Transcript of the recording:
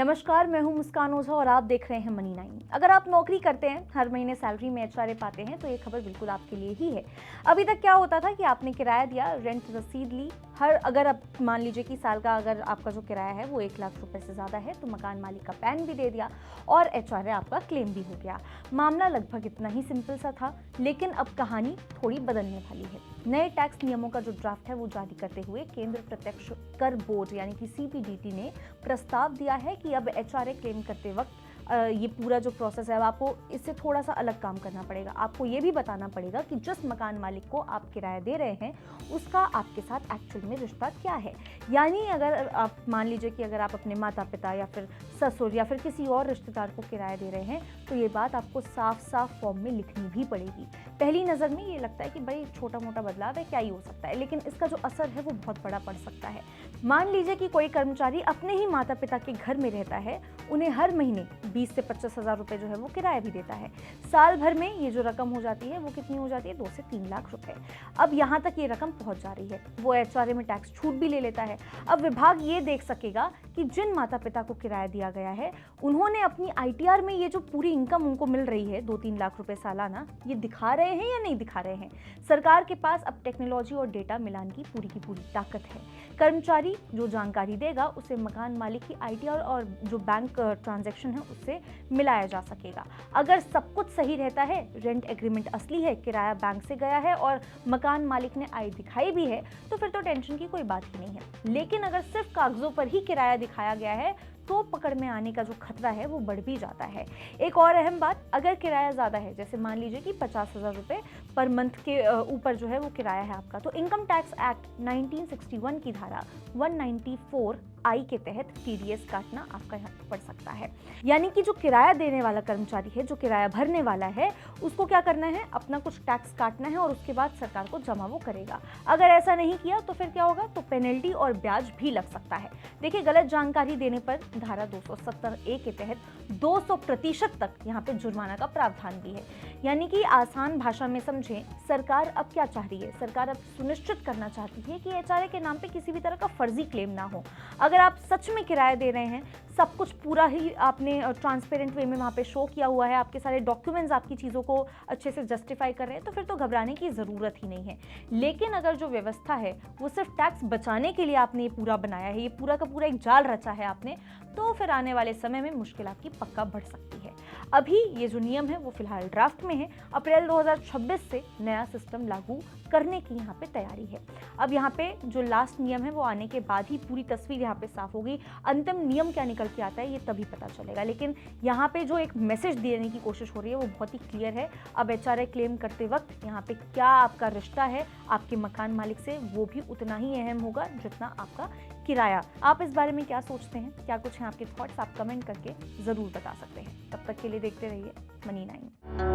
नमस्कार, मैं हूं मुस्कान ओझा और आप देख रहे हैं मनी 9। अगर आप नौकरी करते हैं, हर महीने सैलरी में एचआरए पाते हैं, तो ये खबर बिल्कुल आपके लिए ही है। अभी तक क्या होता था कि आपने किराया दिया, रेंट रसीद ली, अगर आप मान लीजिए कि साल का अगर आपका जो किराया है वो 1 लाख रुपए से ज़्यादा है, तो मकान मालिक का पैन भी दे दिया और एचआरए आपका क्लेम भी हो गया। मामला लगभग इतना ही सिंपल सा था, लेकिन अब कहानी थोड़ी बदलने वाली है। नए टैक्स नियमों का जो ड्राफ्ट है वो जारी करते हुए केंद्र प्रत्यक्ष कर बोर्ड यानी कि सीपीडीटी ने प्रस्ताव दिया है कि अब एचआरए क्लेम करते वक्त ये पूरा जो प्रोसेस है, अब आपको इससे थोड़ा सा अलग काम करना पड़ेगा। आपको ये भी बताना पड़ेगा कि जिस मकान मालिक को आप किराया दे रहे हैं उसका आपके साथ एक्चुअल में रिश्ता क्या है। यानी अगर आप मान लीजिए कि अगर आप अपने माता पिता या फिर ससुर या फिर किसी और रिश्तेदार को किराया दे रहे हैं, तो ये बात आपको साफ साफ फॉर्म में लिखनी भी पड़ेगी। पहली नज़र में ये लगता है कि भाई छोटा मोटा बदलाव है, क्या ही हो सकता है, लेकिन इसका जो असर है वो बहुत बड़ा पड़ सकता है। मान लीजिए कि कोई कर्मचारी अपने ही माता पिता के घर में रहता है, उन्हें हर महीने 20 से 25 हज़ार रुपये जो है वो किराया भी देता है। साल भर में ये जो रकम हो जाती है वो कितनी हो जाती है, 2 से 3 लाख रुपए। अब यहाँ तक ये रकम पहुँच जा रही है, वो एचआरए में टैक्स छूट भी ले लेता है। अब विभाग ये देख सकेगा कि जिन माता पिता को किराया दिया गया है, उन्होंने अपनी आईटीआर में ये जो पूरी इनकम उनको मिल रही है 2-3 लाख रुपए सालाना, ये दिखा रहे हैं या नहीं दिखा रहे हैं। सरकार के पास अब टेक्नोलॉजी और डेटा मिलान की पूरी ताकत है। कर्मचारी जो जानकारी देगा उसे मकान मालिक की आईटीआर और जो बैंक ट्रांजैक्शन है उससे मिलाया जा सकेगा। अगर सब कुछ सही रहता है, रेंट एग्रीमेंट असली है, किराया बैंक से गया है और मकान मालिक ने आय दिखाई भी है, तो फिर तो टेंशन की कोई बात ही नहीं है। लेकिन अगर सिर्फ कागजों पर ही किराया दिखाया गया है, तो पकड़ में आने का जो खतरा है वो बढ़ भी जाता है। एक और अहम बात, अगर किराया ज़्यादा है, जैसे मान लीजिए कि 50 हज़ार रुपये पर मंथ के ऊपर जो है वो किराया है आपका, तो इनकम टैक्स एक्ट 1961 की धारा 194 आई के तहत टीडीएस काटना आपका यहाँ पड़ सकता है। यानी कि जो किराया देने वाला कर्मचारी है, जो किराया भरने वाला है, उसको क्या करना है, अपना कुछ टैक्स काटना है और उसके बाद सरकार को जमा वो करेगा। अगर ऐसा नहीं किया तो फिर क्या होगा, तो पेनल्टी और ब्याज भी लग सकता है। देखिए, गलत जानकारी देने पर धारा 270A के तहत 200% तक यहाँ पे जुर्माना का प्रावधान भी है। यानी कि आसान भाषा में समझें, सरकार अब क्या चाह रही है, सरकार अब सुनिश्चित करना चाहती है कि एचआरए के नाम पे किसी भी तरह का फर्जी क्लेम ना हो। अगर आप सच में किराया दे रहे हैं, सब कुछ पूरा ही आपने ट्रांसपेरेंट वे में वहाँ पे शो किया हुआ है, आपके सारे डॉक्यूमेंट्स आपकी चीज़ों को अच्छे से जस्टिफाई कर रहे हैं, तो फिर तो घबराने की ज़रूरत ही नहीं है। लेकिन अगर जो व्यवस्था है वो सिर्फ टैक्स बचाने के लिए आपने ये पूरा बनाया है, ये पूरा का पूरा एक जाल रचा है आपने, तो फिर आने वाले समय में मुश्किल आपकी पक्का बढ़ सकती है। अभी ये जो नियम है वो फिलहाल ड्राफ्ट में है। अप्रैल 2026 से नया सिस्टम लागू करने की यहाँ पे तैयारी है। अब यहाँ पे जो लास्ट नियम है वो आने के बाद ही पूरी तस्वीर यहाँ पे साफ होगी। अंतिम नियम क्या निकल के आता है ये तभी पता चलेगा। लेकिन यहाँ पे जो एक मैसेज देने की कोशिश हो रही है वो बहुत ही क्लियर है। अब एचआरए क्लेम करते वक्त यहाँ पे क्या आपका रिश्ता है आपके मकान मालिक से, वो भी उतना ही अहम होगा जितना आपका किराया। आप इस बारे में क्या सोचते हैं, क्या कुछ हैं आपके थॉट्स, आप कमेंट करके ज़रूर बता सकते हैं। तब तक के लिए देखते रहिए मनी 9।